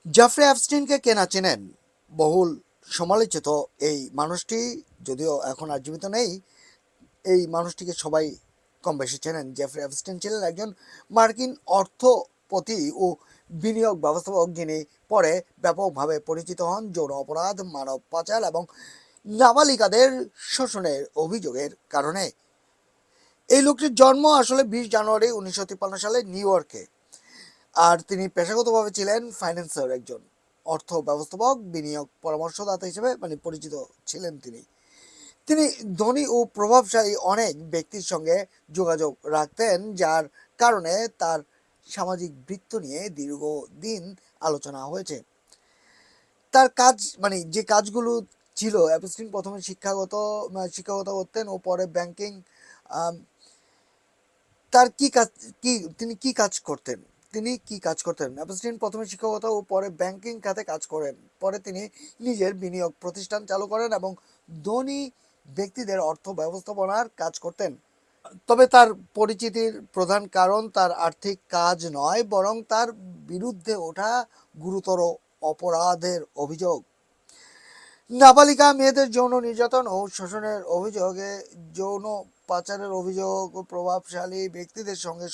Jeffrey অ্যাপস্টিনকে কে না চেনেন? বহুল সমালোচিত এই মানুষটি, যদিও এখন আর জীবিত নেই, এই মানুষটিকে সবাই কম বেশি চেনেন। জেফ্রি অ্যাপস্টিন ছিলেন একজন মার্কিন অর্থপতি ও বিনিয়োগ ব্যবস্থাপক, যিনি পরে ব্যাপকভাবে পরিচিত হন যৌন অপরাধ, মানব পাচার এবং নাবালিকাদের শোষণের অভিযোগের কারণে। এই লোকটির জন্ম আসলে 20 জানুয়ারি 1953 সালে নিউ ইয়র্কে। আর তিনি পেশাগতভাবে ছিলেন ফাইন্যান্সার, একজন অর্থ ব্যবস্থাপক, বিনিয়োগ পরামর্শদাতা হিসেবে পরিচিত ছিলেন তিনি। তিনি ধনী ও প্রভাবশালী অনেক ব্যক্তির সঙ্গে যোগাযোগ রাখতেন, যার কারণে তার সামাজিক বৃত্ত নিয়ে দীর্ঘদিন আলোচনা হয়েছে। তার কাজ যে কাজগুলো ছিল, অ্যাপস্টিন প্রথমে শিক্ষাগত করতেন ও পরে ব্যাংকিং। তার কি কাজ, তিনি কি কাজ করতেন? অ্যাপস্টিন প্রথমে শিক্ষকতা ও পরে ব্যাংকিং খাতে কাজ করেন। পরে তিনি নিজের বিনিয়োগ প্রতিষ্ঠান চালু করেন এবং ধনী ব্যক্তিদের অর্থ ব্যবস্থাপনার কাজ করতেন। তবে তার পরিচিতির প্রধান কারণ তার আর্থিক কাজ নয়, বরং তার বিরুদ্ধে ওঠা গুরুতর অপরাধের অভিযোগ। নাবালিকা মেয়েদের যৌন নির্যাতন ও শোষণের অভিযোগে, যৌন পাচারের অভিযোগ ও প্রভাবশালী ব্যক্তিদের সঙ্গে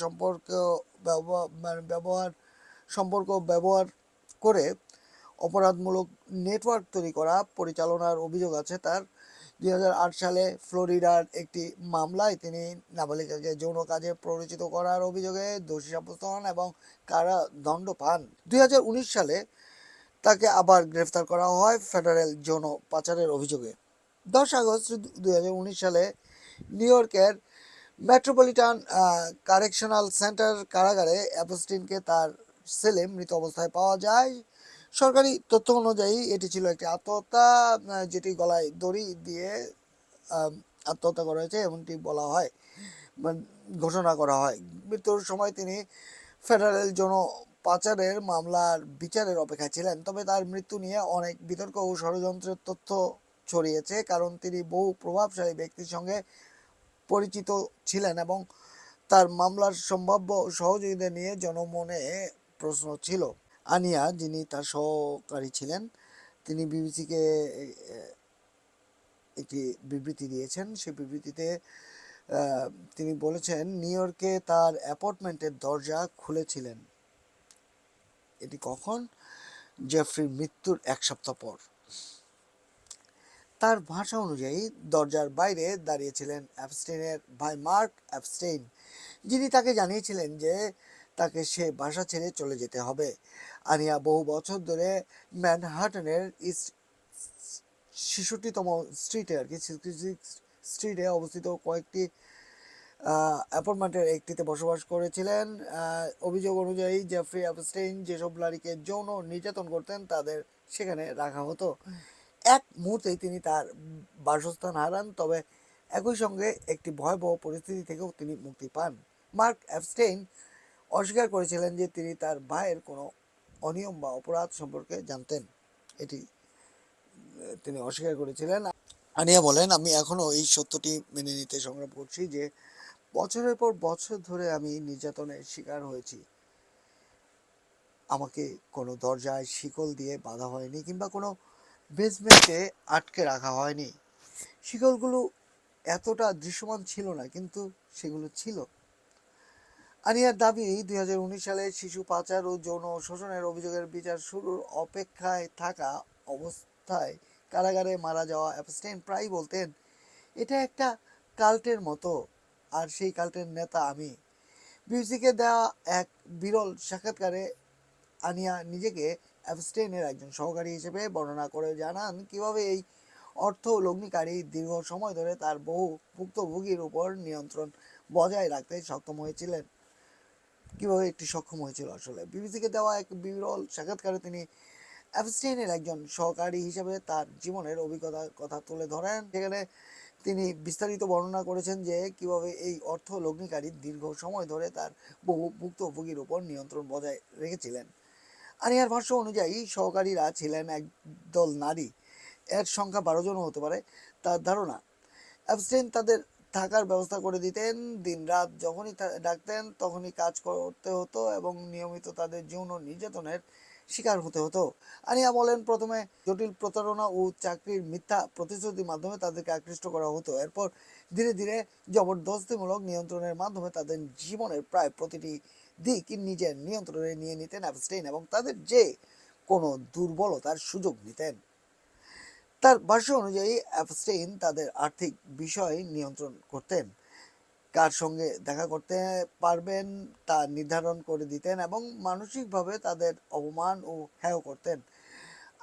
ব্যবহার করে অপরাধমূলক নেটওয়ার্ক তৈরি করা, পরিচালনার অভিযোগ আছে তার। 2008 সালে ফ্লোরিডার একটি মামলায় তিনি নাবালিকাকে যৌন কাজে প্ররোচিত করার অভিযোগে দোষী সাব্যস্ত হন এবং কারাদণ্ড পান। 2019 সালে তাকে আবার গ্রেফতার করা হয় ফেডারেল যৌন পাচারের অভিযোগে। 10 আগস্ট 2019 সালে নিউ ইয়র্কের মেট্রোপলিটন কারেকশনাল সেন্টার কারাগারে অ্যাপস্টিনকে তার সেলে মৃত অবস্থায় পাওয়া যায়। সরকারি তথ্য অনুযায়ী এটি ছিল একটি আত্মহত্যা, যেটি গলায় দড়ি দিয়ে আত্মহত্যা করা হয়েছে এমনটি বলা হয়, ঘোষণা করা হয়। মৃত্যুর সময় তিনি ফেডারেল যৌন পাচারের মামলার বিচারের অপেক্ষায় ছিলেন। তবে তার মৃত্যু নিয়ে অনেক বিতর্ক ও ষড়যন্ত্রের তথ্য ছড়িয়েছে, কারণ তিনি বহু প্রভাবশালী ব্যক্তির সঙ্গে পরিচিত ছিলেন এবং তার মামলার সম্ভাব্য সহযোগীদের নিয়ে জনমনে প্রশ্ন ছিল। আনিয়া, যিনি তার সহকারী ছিলেন, তিনি বিবিসিকে একটি বিবৃতি দিয়েছেন। সেই বিবৃতিতে তিনি বলেছেন, নিউ ইয়র্কে তার অ্যাপার্টমেন্টের দরজা খুলেছিলেন। এটি কখন? জেফ্রির মৃত্যুর 1 সপ্তাহ পর। তার ভাষা অনুযায়ী দরজার বাইরে দাঁড়িয়েছিলেন অ্যাপস্টেইনের ভাই মার্ক অ্যাপস্টেইন, যিনি তাকে জানিয়েছিলেন যে তাকে সে বাসা ছেড়ে চলে যেতে হবে। আনিয়া বহু বছর ধরে ম্যানহাটনের ইস্ট 66তম স্ট্রিটে অবস্থিত কয়েকটি অ্যাপার্টমেন্টের একটিতে বসবাস করেছিলেন। অভিযোগ অনুযায়ী জেফ্রি অ্যাপস্টেইন যেসব নারীকে যৌন নির্যাতন করতেন তাদের সেখানে রাখা হতো। এক মুহূর্তেই তিনি তার বাসস্থান হারান, তবে একই সঙ্গে একটি ভয়াবহ পরিস্থিতি থেকেও তিনি মুক্তি পান। মার্ক অ্যাপস্টেইন অস্বীকার করেছিলেন যে তিনি তার ভাইয়ের কোনো অনিয়ম বা অপরাধ সম্পর্কে জানতেন। এটি তিনি অস্বীকার করেছিলেন। আনিয়া বলেন, আমি এখনও এই সত্যটি মেনে নিতে সংগ্রাম করছি যে বছরের পর বছর ধরে আমি নির্যাতনের শিকার হয়েছি। আমাকে কোনো দরজায় শিকল দিয়ে বাঁধা হয়নি কিংবা কোনো বেসমেন্টে আটকে রাখা হয়নি। শিকলগুলো এতটা দৃশ্যমান ছিল না, কিন্তু সেগুলো ছিল। আনিয়ার দাবি, 2019 সালে শিশু পাচার ও যৌন শোষণের অভিযোগের বিচার শুরুর অপেক্ষায় থাকা অবস্থায় কারাগারে মারা যাওয়া অ্যাপস্টেইন প্রায়ই বলতেন, এটা একটা কাল্টের মতো, আর সেই কাল্টের নেতা আমি। বিবিসিকে দেওয়া এক বিরল সাক্ষাৎকারে আনিয়া নিজেকে অ্যাপস্টেইনের একজন সহকারী হিসেবে বর্ণনা করে জানান কিভাবে এই অর্থ লগ্নিকারী দীর্ঘ সময় ধরে তার বহু ভুক্তভোগীর উপর নিয়ন্ত্রণ বজায় রাখতে সক্ষম হয়েছিল। আসলে বিবিসিকে দেওয়া এক বিরল সাক্ষাৎকারে তিনি অ্যাপস্টেইনের একজন সহকারী হিসেবে তার জীবনের অভিজ্ঞতার কথা তুলে ধরেন। সেখানে তিনি বিস্তারিত বর্ণনা করেছেন যে কিভাবে এই অর্থ লগ্নিকারী দীর্ঘ সময় ধরে তার বহু ভুক্তভোগীর উপর নিয়ন্ত্রণ বজায় রেখেছিলেন। আনিয়ার ভাষ্য অনুযায়ী সহকারীরা ছিলেন একদল নারী, এর সংখ্যা 12জনও হতে পারে। তার ধারণা, অ্যাপস্টেইন তাদের থাকার ব্যবস্থা করে দিতেন, দিন-রাত যখনই ডাকতেন তখনই কাজ করতে হতো এবং নিয়মিত তাদের যৌন নির্যাতনের শিকার হতে হতো। আনিয়া বলেন, প্রথমে জটিল প্রতারণা ও চাকরির মিথ্যা প্রতিশ্রুতির মাধ্যমে তাদেরকে আকৃষ্ট করা হতো। এরপর ধীরে ধীরে জবরদস্তিমূলক নিয়ন্ত্রণের মাধ্যমে তাদের জীবনের প্রায় প্রতিটি দিক নিজের নিয়ন্ত্রণে নিয়ে নিতেন অ্যাপস্টেইন, এবং তাদের যে কোনো দুর্বলতার সুযোগ নিতেন। তার ভাষ্য অনুযায়ী অ্যাপস্টেইন তাদের আর্থিক বিষয় নিয়ন্ত্রণ করতেন, কার সঙ্গে দেখা করতে পারবেন তা নির্ধারণ করে দিতেন এবং মানসিকভাবে তাদের অপমান ও হেয় করতেন।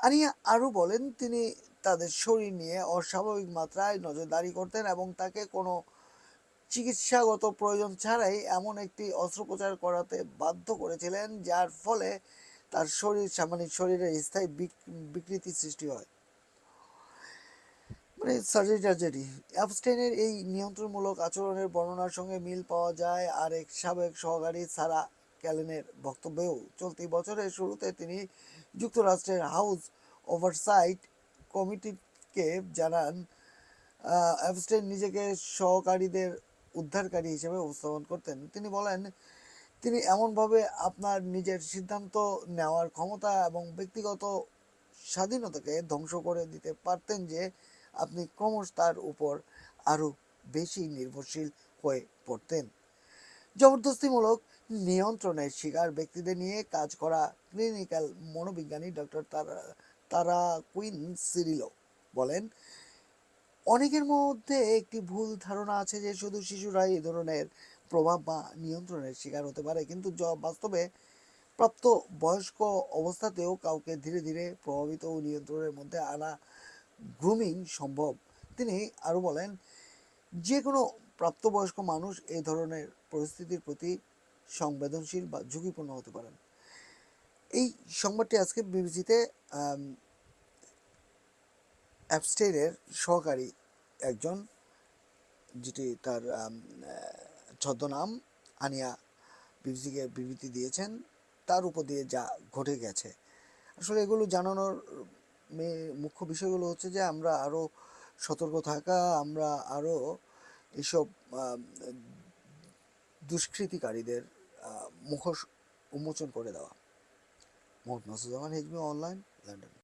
আনিয়া আরও বলেন, তিনি তাদের শরীর নিয়ে অস্বাভাবিক মাত্রায় নজরদারি করতেন এবং তাকে কোনো চিকিৎসাগত প্রয়োজন ছাড়াই এমন একটি অস্ত্রোপচার করাতে বাধ্য করেছিলেন যার ফলে তার শরীরে স্থায়ী বিকৃতি সৃষ্টি হয়। মানে সার্জারি টার্জারি। অ্যাপস্টেইনের এই নিয়ন্ত্রণমূলক আচরণের বর্ণনার সঙ্গে মিল পাওয়া যায় আরেক সাবেক সহকারী সারা ক্যালেনের বক্তব্যেও। চলতি বছরের শুরুতে তিনি যুক্তরাষ্ট্রের হাউস ওভারসাইট কমিটিকে জানান, অ্যাপস্টেইন নিজেকে সহকারীদের উদ্ধারকারী হিসেবে উপস্থাপন করতেন। তিনি বলেন, তিনি এমনভাবে আপনার নিজের সিদ্ধান্ত নেওয়ার ক্ষমতা এবং ব্যক্তিগত স্বাধীনতাকে ধ্বংস করে দিতে পারতেন যে আপনি ক্রমশ তার উপর আরও বেশি নির্ভরশীল হয়ে পড়তেন। জবরদস্তিমূলক নিয়ন্ত্রণের শিকার ব্যক্তিদের নিয়ে কাজ করা ক্লিনিক্যাল মনোবিজ্ঞানী ডক্টর তারা কুইন সিরিলো বলেন, অনেকের মধ্যে একটি ভুল ধারণা আছে যে শুধু শিশুরাই এই ধরনের প্রভাব বা নিয়ন্ত্রণের শিকার হতে পারে, কিন্তু বাস্তবে প্রাপ্ত বয়স্ক অবস্থাতেও কাউকে ধীরে ধীরে প্রভাবিত ও নিয়ন্ত্রণের মধ্যে আনা গ্রুমিং সম্ভব। তিনি আরও বলেন, যে কোনো প্রাপ্তবয়স্ক মানুষ এই ধরনের পরিস্থিতির প্রতি সংবেদনশীল বা ঝুঁকিপূর্ণ হতে পারেন। এই সংবাদটি আজকে বিবিসিতে অ্যাপস্টেইনের সহকারী একজন, যেটি তার ছদ্মনাম আনিয়া, বিবিসিকে বিবৃতি দিয়েছেন, তার উপর দিয়ে যা ঘটে গেছে। আসলে এগুলো জানানোর মুখ্য বিষয়গুলো হচ্ছে যে আমরা আরও সতর্ক থাকা, আমরা আরও এসব দুষ্কৃতিকারীদের মুখোশ উন্মোচন করে দেওয়া। মোহাম্মদ মাসুদ জামান, HB অনলাইন, লন্ডন।